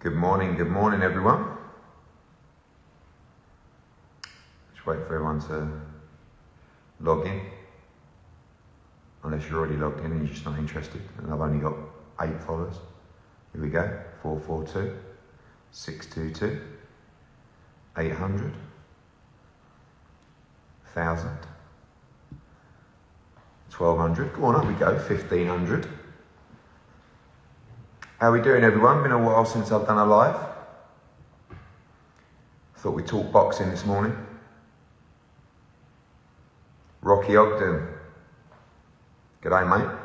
Good morning, everyone. Just wait for everyone to log in. Unless you're already logged in and you're just not interested. And I've only got 8 followers. Here we go. 442, 622, 800, 1000, 1200. Go on, up we go. 1500. How are we doing, everyone? Been a while since I've done a live. Thought we'd talk boxing this morning. Rocky Ogden. G'day, mate.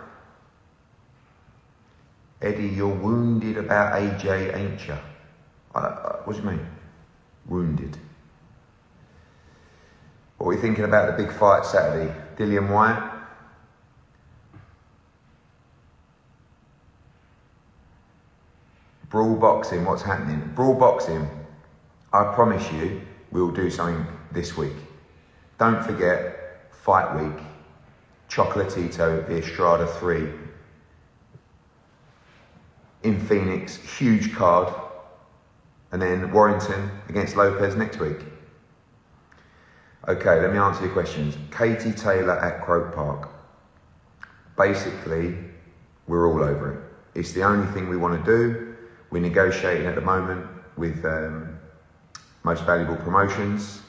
Eddie, you're wounded about AJ, ain't you? What do you mean? Wounded. What are we thinking about the big fight Saturday? Dillian Whyte. Brawl boxing, what's happening? Brawl boxing, I promise you, we'll do something this week. Don't forget, fight week, Chocolatito, the Estrada 3 in Phoenix, huge card, and then Warrington against Lopez next week. Okay, let me answer your questions. Katie Taylor at Croke Park. Basically, we're all over it. It's the only thing we want to do. We're negotiating at the moment with Most Valuable Promotions.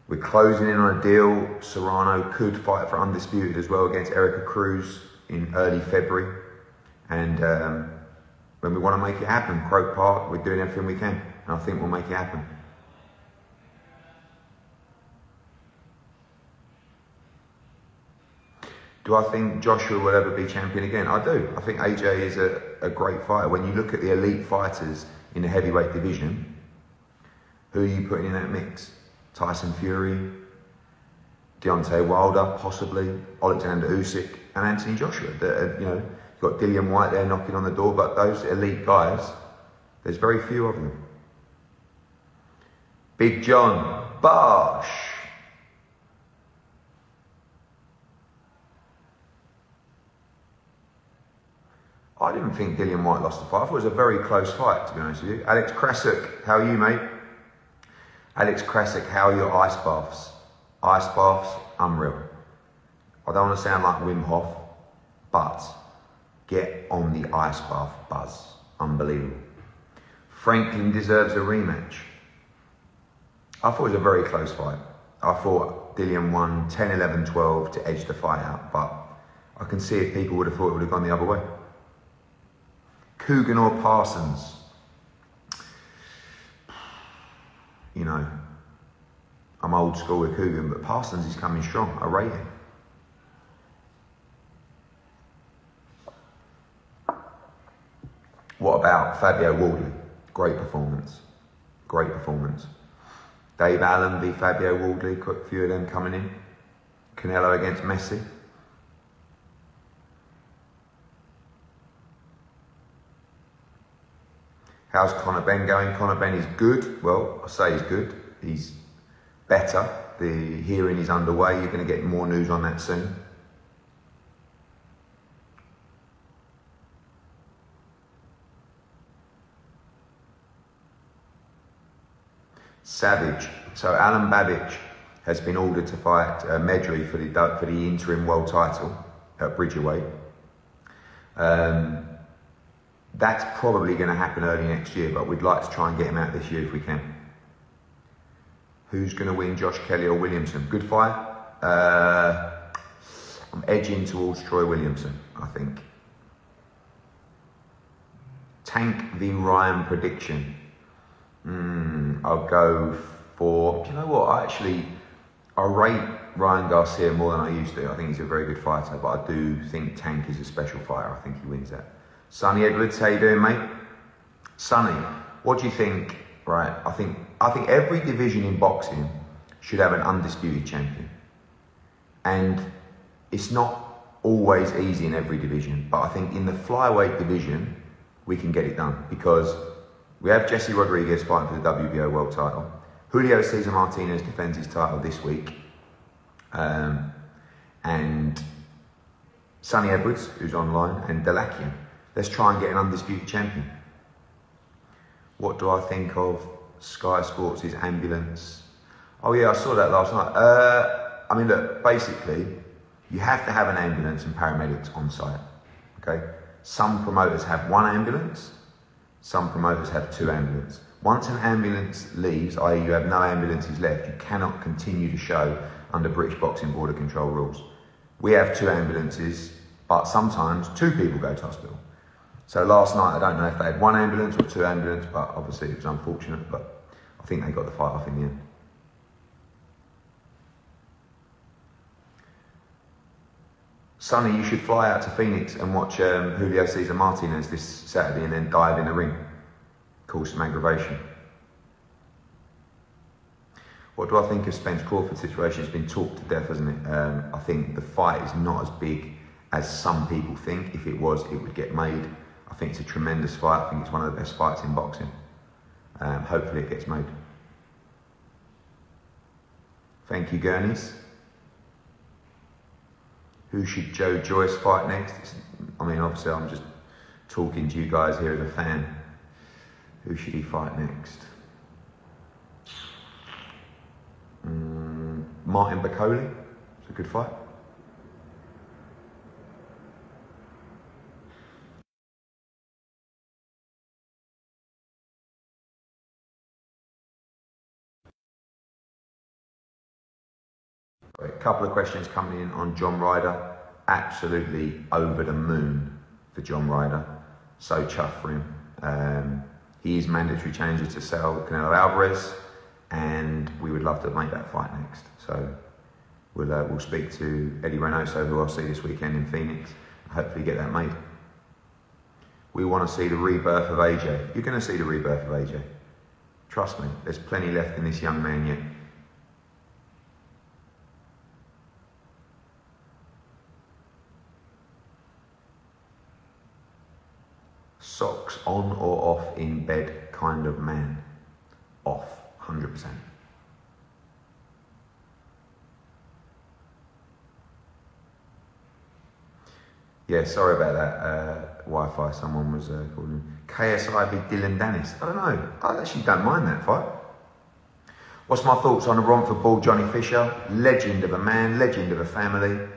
We're closing in on a deal. Serrano could fight for Undisputed as well against Erica Cruz in early February. And when we want to make it happen, Croke Park, we're doing everything we can. And I think we'll make it happen. Do I think Joshua will ever be champion again? I do. I think AJ is a great fighter. When you look at the elite fighters in the heavyweight division, who are you putting in that mix? Tyson Fury, Deontay Wilder, possibly, Alexander Usyk, and Anthony Joshua. You've got Dillian Whyte there knocking on the door, but those elite guys, there's very few of them. Big John, Bosh. I didn't think Dillian Whyte lost the fight. I thought it was a very close fight, to be honest with you. Alex Krasuk, how are you, mate? Alex Krasuk, how are your ice baths? Ice baths, unreal. I don't want to sound like Wim Hof, but get on the ice bath buzz. Unbelievable. Franklin deserves a rematch. I thought it was a very close fight. I thought Dillian won 10, 11, 12 to edge the fight out, but I can see if people would have thought it would have gone the other way. Coogan or Parsons? You know, I'm old school with Coogan, but Parsons is coming strong. I rate him. What about Fabio Wardley? Great performance. Great performance. Dave Allen v Fabio Wardley, quick few of them coming in. Canelo against Messi. How's Conor Benn going? Conor Benn is good. Well, I say he's good. He's better. The hearing is underway. You're going to get more news on that soon. Savage. So Alan Babbage has been ordered to fight Medri for the interim world title at Bridgerweight. That's probably going to happen early next year, but we'd like to try and get him out this year if we can. Who's going to win, Josh Kelly or Williamson? Good fight. I'm edging towards Troy Williamson, I think. Tank v Ryan prediction. I'll go for... Do you know what? I rate Ryan Garcia more than I used to. I think he's a very good fighter, but I do think Tank is a special fighter. I think he wins that. Sonny Edwards, how you doing, mate? Sonny, what do you think? Right, I think every division in boxing should have an undisputed champion. And it's not always easy in every division, but I think in the flyweight division, we can get it done because we have Jesse Rodriguez fighting for the WBO world title. Julio Cesar Martinez defends his title this week. And Sonny Edwards, who's online, and Dalakian. Let's try and get an undisputed champion. What do I think of Sky Sports' ambulance? Oh yeah, I saw that last night. I mean, look, basically, you have to have an ambulance and paramedics on site, okay? Some promoters have one ambulance, some promoters have two ambulances. Once an ambulance leaves, i.e. you have no ambulances left, you cannot continue to show under British Boxing Border Control rules. We have two ambulances, but sometimes two people go to hospital. So last night, I don't know if they had one ambulance or two ambulances, but obviously it was unfortunate, but I think they got the fight off in the end. Sonny, you should fly out to Phoenix and watch Julio Cesar Martinez this Saturday and then dive in the ring. Cause some aggravation. What do I think of Spence Crawford's situation? It's been talked to death, hasn't it? I think the fight is not as big as some people think. If it was, it would get made. I think it's a tremendous fight. I think it's one of the best fights in boxing. Hopefully it gets made. Thank you, Gurneys. Who should Joe Joyce fight next? I mean, obviously I'm just talking to you guys here as a fan. Who should he fight next? Martin Bakole. It's a good fight. A couple of questions coming in on John Ryder. Absolutely over the moon for John Ryder. So chuffed for him. He is mandatory challenger to Saul Canelo Alvarez, and we would love to make that fight next. So we'll speak to Eddie Reynoso, who I'll see this weekend in Phoenix, and hopefully get that made. We want to see the rebirth of AJ. You're going to see the rebirth of AJ. Trust me, there's plenty left in this young man yet. Socks on or off in bed kind of man. Off, 100%. Yeah, sorry about that Wi-Fi. Someone was calling. KSI v Dylan Dennis. I don't know. I actually don't mind that fight. What's my thoughts on the Romford Bull, Johnny Fisher? Legend of a man, legend of a family.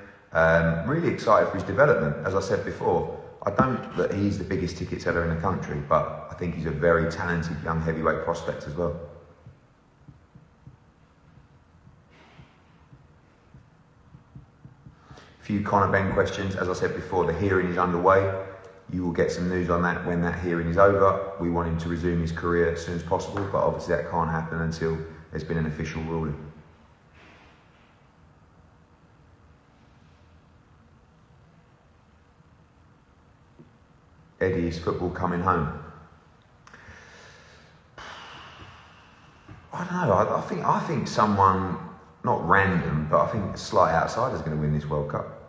Really excited for his development. As I said before, I don't that he's the biggest ticket seller in the country, but I think he's a very talented young heavyweight prospect as well. A few Conor Benn questions. As I said before, the hearing is underway. You will get some news on that when that hearing is over. We want him to resume his career as soon as possible, but obviously that can't happen until there's been an official ruling. Eddie, is football coming home? I don't know. I think someone, not random, but I think a slight outsider is going to win this World Cup.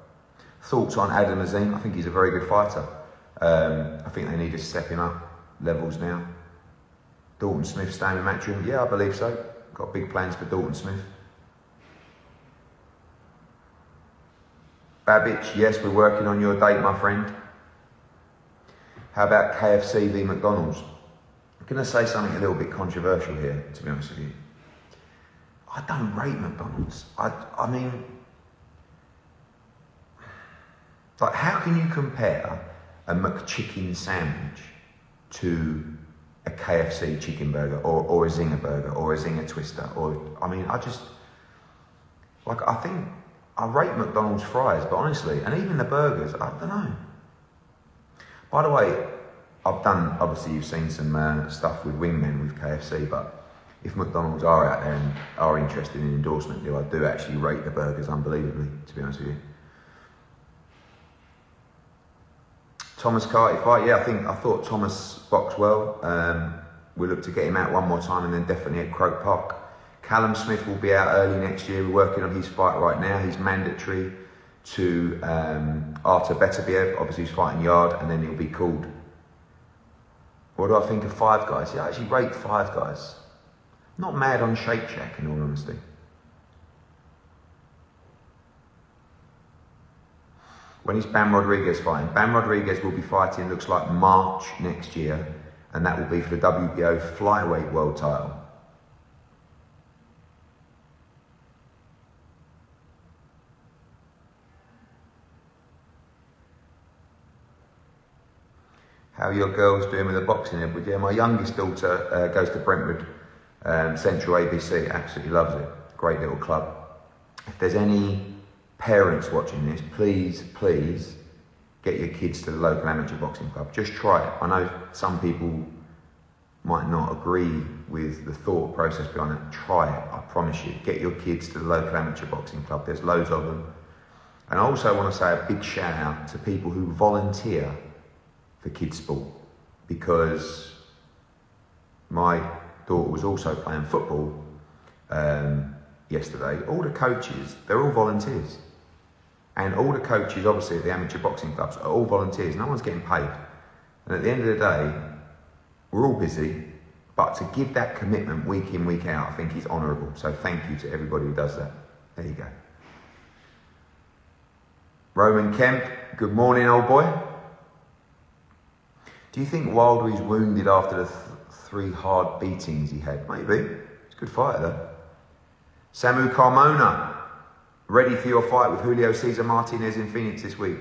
Thoughts on Adam Azim? I think he's a very good fighter. I think they need to step him up levels now. Dalton Smith staying with Matchroom? Yeah, I believe so. Got big plans for Dalton Smith. Babbage, yes, we're working on your date, my friend. How about KFC v McDonald's? I'm going to say something a little bit controversial here, to be honest with you. I don't rate McDonald's. I mean, like, how can you compare a McChicken sandwich to a KFC chicken burger or a Zinger burger or a Zinger twister? I mean, I think I rate McDonald's fries, but honestly, and even the burgers, I don't know. By the way, obviously you've seen some stuff with Wingmen with KFC, but if McDonald's are out there and are interested in an endorsement deal, I do actually rate the burgers unbelievably, to be honest with you. Thomas Carty fight, yeah, I thought Thomas boxed well. We'll look to get him out one more time and then definitely at Croke Park. Callum Smith will be out early next year. We're working on his fight right now. He's mandatory to Artur Beterbiev. Obviously he's fighting Yard, and then he'll be called. What do I think of Five Guys? Yeah, I actually rate Five Guys. Not mad on Shake Shack, in all honesty. When is Bam Rodriguez fighting? Bam Rodriguez will be fighting, looks like March next year, and that will be for the WBO flyweight world title. How are your girls doing with the boxing, Edward? Yeah, my youngest daughter goes to Brentwood Central ABC, absolutely loves it. Great little club. If there's any parents watching this, please get your kids to the local amateur boxing club. Just try it. I know some people might not agree with the thought process behind it. Try it, I promise you. Get your kids to the local amateur boxing club. There's loads of them. And I also want to say a big shout out to people who volunteer for kids sport, because my daughter was also playing football yesterday. All the coaches, they're all volunteers. And all the coaches, obviously, at the amateur boxing clubs are all volunteers. No one's getting paid. And at the end of the day, we're all busy, but to give that commitment week in, week out, I think is honourable. So thank you to everybody who does that. There you go. Roman Kemp, good morning, old boy. Do you think Wilder is wounded after the three hard beatings he had? Maybe. It's a good fighter, though. Samu Carmona, ready for your fight with Julio Cesar Martinez in Phoenix this week?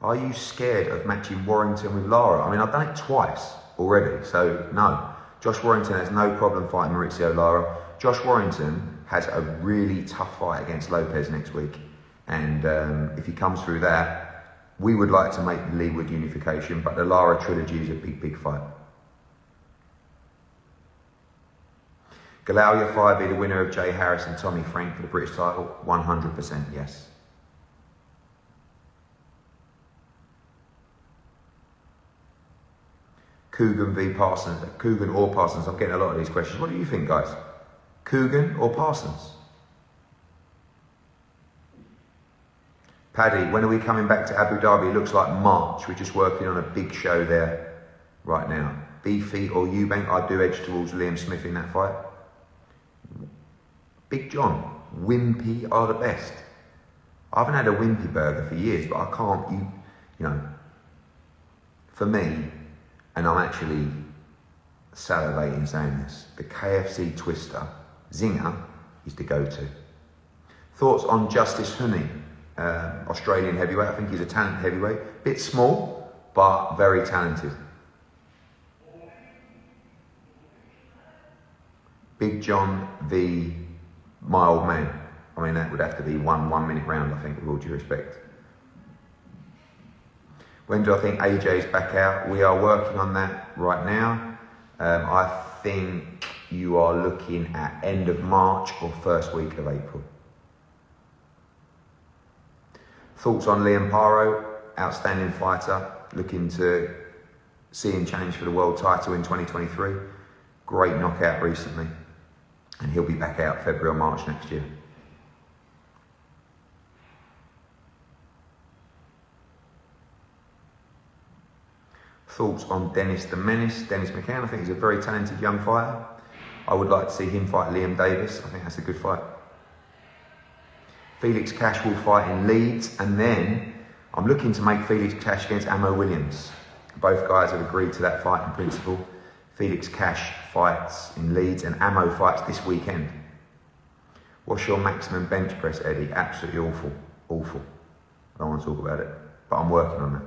Are you scared of matching Warrington with Lara? I mean, I've done it twice already, so no. Josh Warrington has no problem fighting Maurizio Lara. Josh Warrington has a really tough fight against Lopez next week. And if he comes through that, we would like to make the Leewood unification, but the Lara trilogy is a big fight. Galal Yafai be the winner of Jay Harris and Tommy Frank for the British title? 100% yes. Coogan v Parsons, Coogan or Parsons? I'm getting a lot of these questions. What do you think, guys? Coogan or Parsons? Paddy, when are we coming back to Abu Dhabi? It looks like March. We're just working on a big show there right now. Beefy or Eubank? I do edge towards Liam Smith in that fight. Big John, Wimpy are the best. I haven't had a Wimpy burger for years, but I can't, you know, for me, and I'm actually salivating saying this, the KFC Twister, Zinger, is the go-to. Thoughts on Justice Honey, Australian heavyweight? I think he's a talented heavyweight. Bit small, but very talented. Big John v my old man. I mean, that would have to be one minute round, I think, with all due respect. When do I think AJ's back out? We are working on that right now. I think you are looking at end of March or first week of April. Thoughts on Liam Paro? Outstanding fighter, looking to see him challenge for the world title in 2023. Great knockout recently. And he'll be back out February or March next year. Thoughts on Dennis the Menace? Dennis McCann, I think he's a very talented young fighter. I would like to see him fight Liam Davis. I think that's a good fight. Felix Cash will fight in Leeds, and then I'm looking to make Felix Cash against Ammo Williams. Both guys have agreed to that fight in principle. Felix Cash fights in Leeds and Ammo fights this weekend. What's your maximum bench press, Eddie? Absolutely awful. Awful. I don't want to talk about it, but I'm working on that.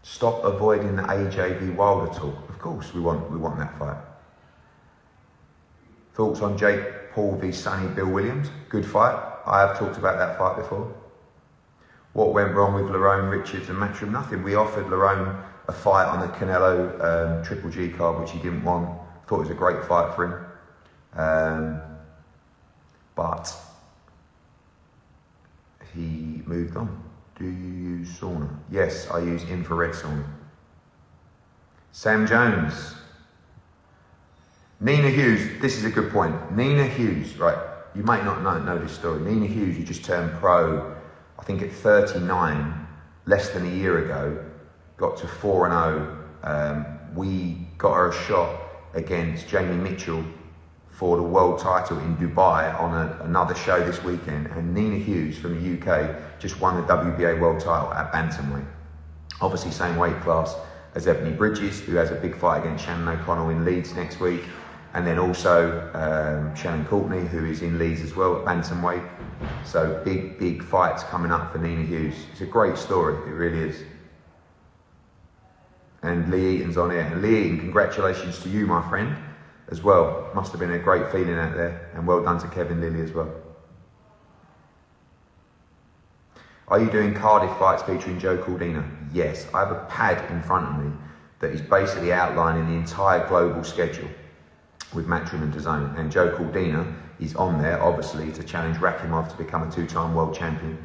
Stop avoiding the AJ v Wilder talk. Of course, we want that fight. Thoughts on Jake Paul v Sonny Bill Williams? Good fight. I have talked about that fight before. What went wrong with Lerone Richards and Matchroom? Nothing. We offered Lerone a fight on the Canelo Triple G card, which he didn't want. Thought it was a great fight for him. But he moved on. Do you use sauna? Yes, I use infrared sauna. Sam Jones. Nina Hughes, this is a good point. Nina Hughes, right, you might not know this story. Nina Hughes, who just turned pro, I think at 39, less than a year ago, got to 4-0. We got her a shot against Jamie Mitchell for the world title in Dubai on another show this weekend, and Nina Hughes from the UK just won the WBA world title at bantamweight. Obviously same weight class as Ebony Bridges, who has a big fight against Shannon O'Connell in Leeds next week, and then also Shannon Courtney, who is in Leeds as well at bantamweight. So big fights coming up for Nina Hughes. It's a great story, it really is. And Lee Eaton's on here. And Lee Eaton, congratulations to you, my friend, as well. Must have been a great feeling out there. And well done to Kevin Lilly as well. Are you doing Cardiff fights featuring Joe Cordina? Yes, I have a pad in front of me that is basically outlining the entire global schedule with Matchroom and DAZN. And Joe Cordina is on there, obviously, to challenge Rakhimov to become a 2-time world champion.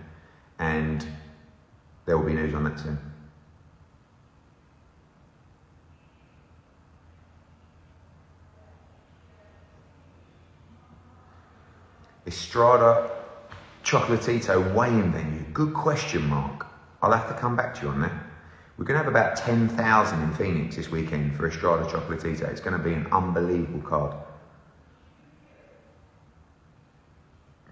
And there will be news on that soon. Estrada Chocolatito weighing venue. Good question, Mark. I'll have to come back to you on that. We're going to have about 10,000 in Phoenix this weekend for Estrada Chocolatito. It's going to be an unbelievable card.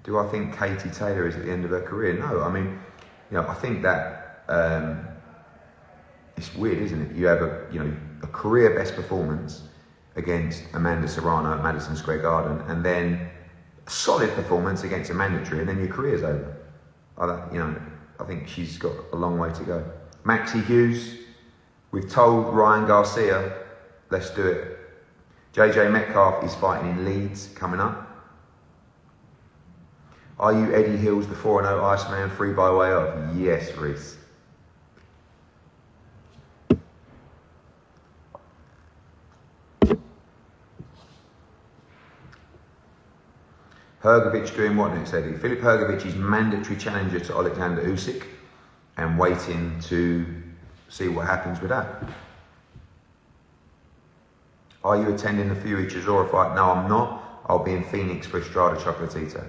Do I think Katie Taylor is at the end of her career? No, I mean, you know, I think that it's weird, isn't it? You have a career best performance against Amanda Serrano at Madison Square Garden, and then a solid performance against a mandatory, and then your career's over. I think she's got a long way to go. Maxie Hughes, we've told Ryan Garcia, let's do it. JJ Metcalf is fighting in Leeds coming up. Are you Eddie Hills, the 4-0 Iceman, free by way of? Yes, Reese. Hrgovic doing what next, Eddie? Filip Hrgovic is mandatory challenger to Alexander Usyk and waiting to see what happens with that. Are you attending the Fury Chisora fight? No, I'm not. I'll be in Phoenix for Estrada Chocolatito.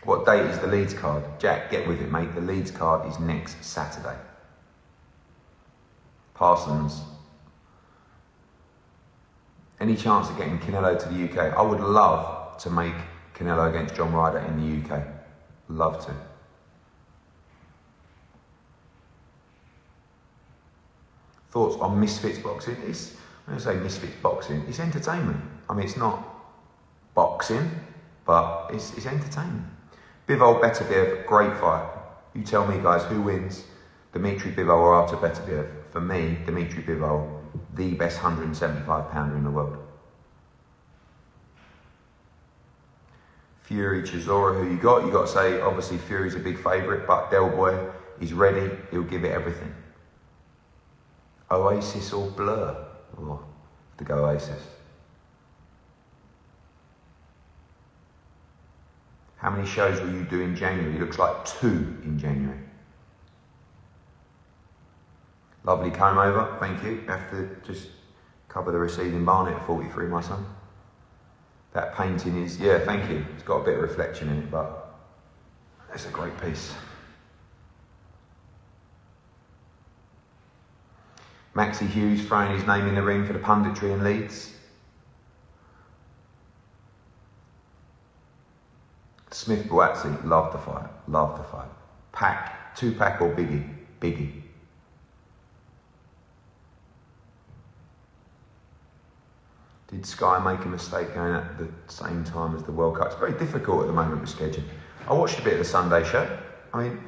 What date is the Leeds card? Jack, get with it, mate. The Leeds card is next Saturday. Parsons. Any chance of getting Canelo to the UK? I would love to make Canelo against John Ryder in the UK. Love to. Thoughts on Misfits boxing? When I say Misfits boxing, it's entertainment. I mean, it's not boxing, but it's entertainment. Bivol Beterbiev, great fight. You tell me, guys, who wins? Dmitry Bivol or Artur Beterbiev? For me, Dmitry Bivol, the best 175-pounder in the world. Fury Chisora, who you got? You got to say, obviously, Fury's a big favourite, but Del Boy is ready. He'll give it everything. Oasis or Blur? Oh, to go Oasis. How many shows will you do in January? It looks like 2 in January. Lovely comb over, thank you. Have to just cover the receding barnet at 43, my son. That painting is, yeah, thank you. It's got a bit of reflection in it, but it's a great piece. Maxie Hughes throwing his name in the ring for the punditry in Leeds. Smith Boatsi, love the fight, love the fight. Pack, 2-pack or Biggie? Biggie. Did Sky make a mistake going at the same time as the World Cup? It's very difficult at the moment with scheduling. I watched a bit of the Sunday show. I mean,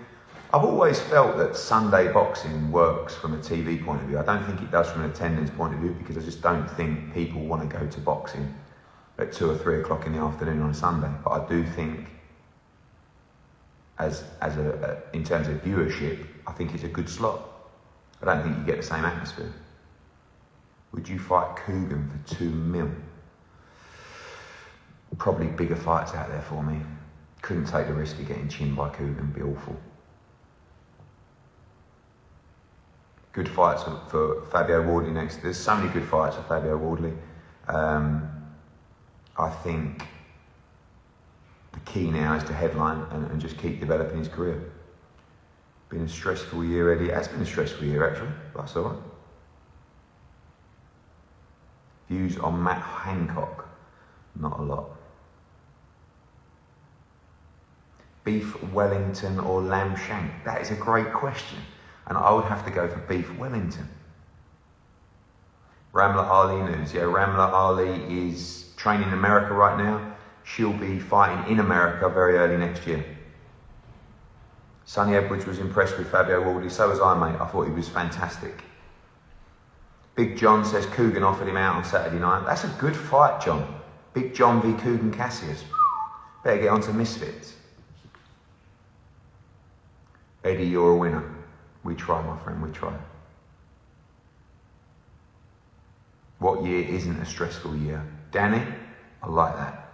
I've always felt that Sunday boxing works from a TV point of view. I don't think it does from an attendance point of view, because I just don't think people want to go to boxing at 2 or 3 o'clock in the afternoon on a Sunday. But I do think, in terms of viewership, I think it's a good slot. I don't think you get the same atmosphere. Would you fight Coogan for 2 mil? Probably bigger fights out there for me. Couldn't take the risk of getting chinned by Coogan, be awful. Good fights for Fabio Wardley next. There's so many good fights for Fabio Wardley. I think the key now is to headline and just keep developing his career. Been a stressful year, Eddie. It has been a stressful year, actually. That's all right. Views on Matt Hancock? Not a lot. Beef Wellington or lamb shank? That is a great question. And I would have to go for beef Wellington. Ramla Ali news. Yeah, Ramla Ali is training in America right now. She'll be fighting in America very early next year. Sonny Edwards was impressed with Fabio Waldy. So was I, mate. I thought he was fantastic. Big John says Coogan offered him out on Saturday night. That's a good fight, John. Big John v Coogan Cassius. Better get on to Misfits. Eddie, you're a winner. We try, my friend, we try. What year isn't a stressful year? Danny, I like that.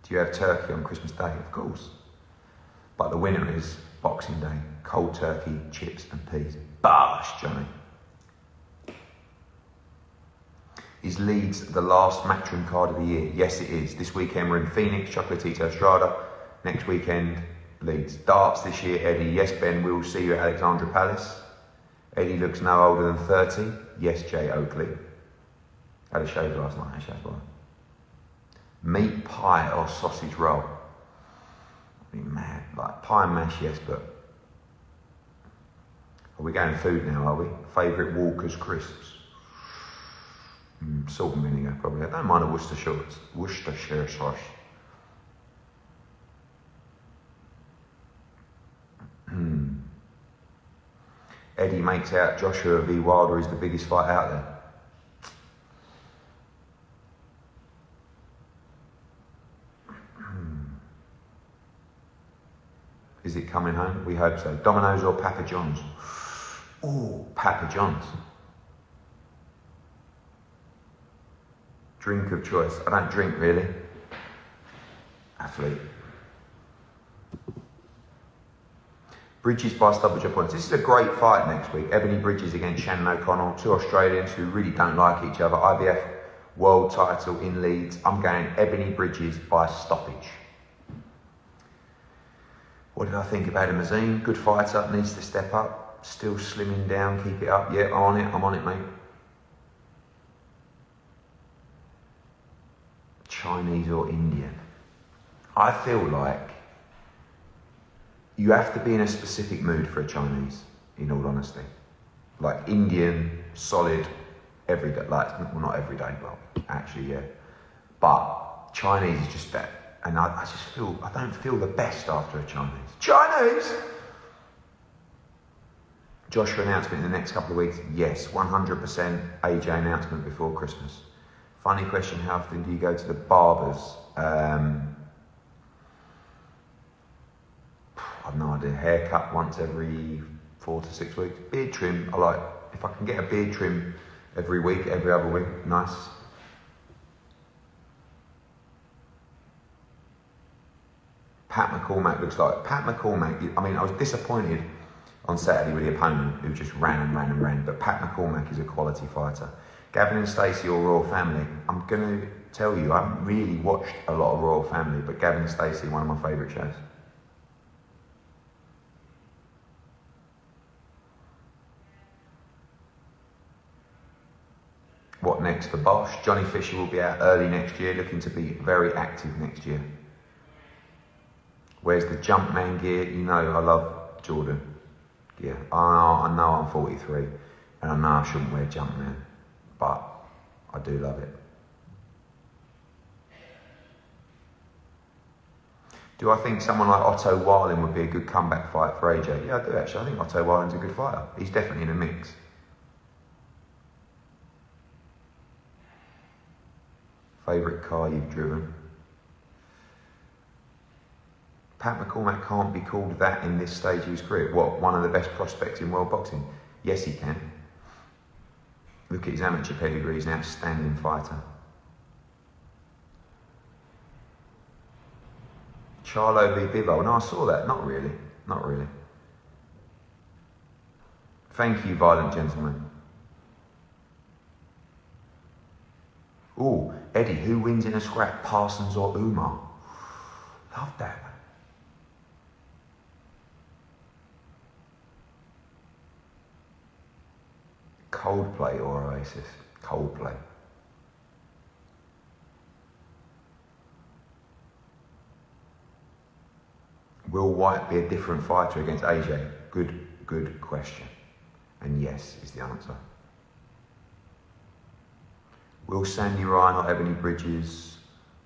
Do you have turkey on Christmas Day? Of course. But the winner is Boxing Day. Cold turkey, chips and peas. Bosh, Johnny. Is Leeds the last Matchroom card of the year? Yes, it is. This weekend we're in Phoenix, Chocolatito Estrada. Next weekend, Leeds. Darts this year, Eddie. Yes, Ben, we'll see you at Alexandra Palace. Eddie looks no older than 30. Yes, Jay Oakley. Had a shave last night, actually, that's why. Meat pie or sausage roll? I'd be mad. Like pie and mash, yes, but... Are we going food now, are we? Favourite Walker's crisps? Salt and vinegar, probably. I don't mind a Worcestershire sauce. Eddie makes out Joshua v Wilder is the biggest fight out there. Is it coming home? We hope so. Domino's or Papa John's? Oh, Papa John's. Drink of choice. I don't drink really. Athlete. Bridges by stoppage of points. This is a great fight next week. Ebony Bridges against Shannon O'Connell. Two Australians who really don't like each other. IBF world title in Leeds. I'm going Ebony Bridges by stoppage. What did I think about him, Azim? Good fighter, needs to step up. Still slimming down, keep it up. Yeah, I'm on it, mate. Chinese or Indian? I feel like you have to be in a specific mood for a Chinese, in all honesty. Like Indian, solid, every day. Like, well, not every day, but actually, yeah. But Chinese is just that. And I just feel, I don't feel the best after a Chinese. Chinese! Joshua announcement in the next couple of weeks? Yes, 100% AJ announcement before Christmas. Funny question, how often do you go to the barbers? I've no idea. Haircut once every 4 to 6 weeks. Beard trim, I like. If I can get a beard trim every week, every other week, nice. Pat McCormack looks like... Pat McCormack, I mean, I was disappointed on Saturday with the opponent who just ran and ran and ran, but Pat McCormack is a quality fighter. Gavin and Stacey or Royal Family? I'm going to tell you, I haven't really watched a lot of Royal Family, but Gavin and Stacey, one of my favourite shows. What next for Bosch? Johnny Fisher will be out early next year, looking to be very active next year. Where's the Jumpman gear? You know I love Jordan. Yeah, I know I'm 43 and I know I shouldn't wear Jumpman, but I do love it. Do I think someone like Otto Warling would be a good comeback fight for AJ? Yeah, I do actually. I think Otto Warling's a good fighter. He's definitely in a mix. Favourite car you've driven? Pat McCormack can't be called that in this stage of his career. What, one of the best prospects in world boxing? Yes, he can. Look at his amateur pedigree, he's an outstanding fighter. Charlo v Bivol. No, I saw that. Not really. Not really. Thank you, violent gentlemen. Ooh, Eddie, who wins in a scrap, Parsons or Umar? Love that. Coldplay or Oasis? Coldplay. Will White be a different fighter against AJ? Good question. And yes is the answer. Will Sandy Ryan or Ebony Bridges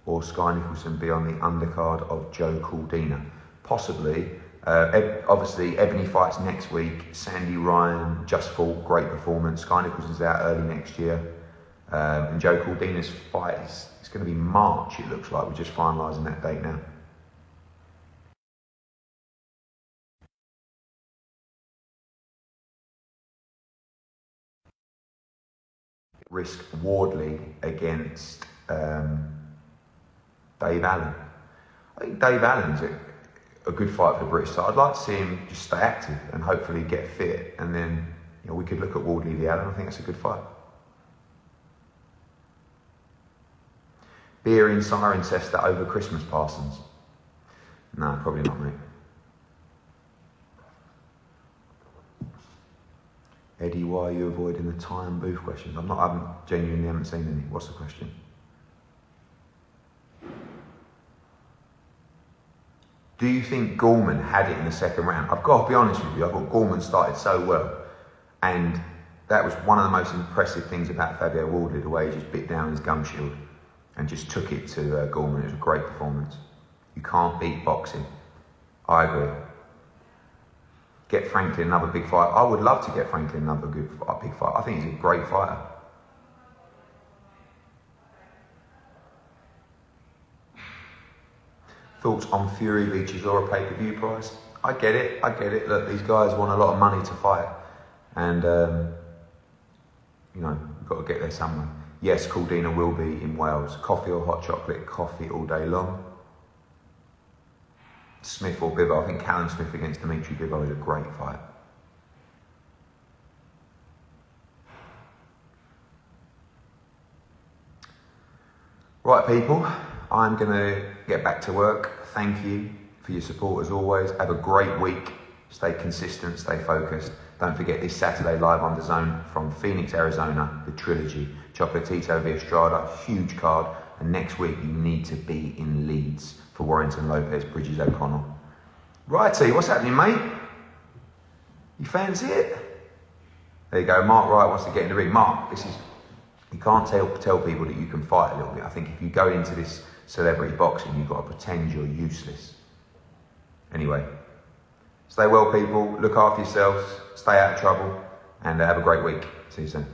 or Sky Nicholson be on the undercard of Joe Caldina? Possibly. Obviously, Ebony fights next week. Sandy Ryan just fought, great performance. Sky Nicholson's out early next year. And Joe Caldina's fight is going to be March, it looks like. We're just finalising that date now. Risk Wardley against Dave Allen. I think Dave Allen's a good fight for the British side. I'd like to see him just stay active and hopefully get fit, and then we could look at Wardley v Allen. I think that's a good fight. Beer in Cirencester over Christmas, Parsons? No, probably not, mate. Eddie, why are you avoiding the Ty and Booth questions? I genuinely haven't seen any. What's the question? Do you think Gorman had it in the second round? I've got to be honest with you, I thought Gorman started so well. And that was one of the most impressive things about Fabio Wardley, the way he just bit down his gum shield and just took it to Gorman. It was a great performance. You can't beat boxing. I agree. Get Franklin another big fight. I would love to get Franklin another big fight. I think he's a great fighter. Thoughts on Fury v Chisora pay-per-view price? I get it. Look, these guys want a lot of money to fight. And, we've got to get there somewhere. Yes, Caldina will be in Wales. Coffee or hot chocolate? Coffee all day long. Smith or Bivol? I think Callum Smith against Dimitri Bivol is a great fight. Right, people, I'm going to get back to work. Thank you for your support as always. Have a great week. Stay consistent, stay focused. Don't forget this Saturday live on DAZN from Phoenix, Arizona, the trilogy. Chocolatito v Estrada, huge card. And next week you need to be in Leeds for Warrington Lopez, Bridges O'Connell. Righty, what's happening, mate? You fancy it? There you go, Mark Wright wants to get in the ring. Mark, you can't tell people that you can fight a little bit. I think if you go into this celebrity boxing, you've got to pretend you're useless. Anyway, stay well, people. Look after yourselves. Stay out of trouble. And have a great week. See you soon.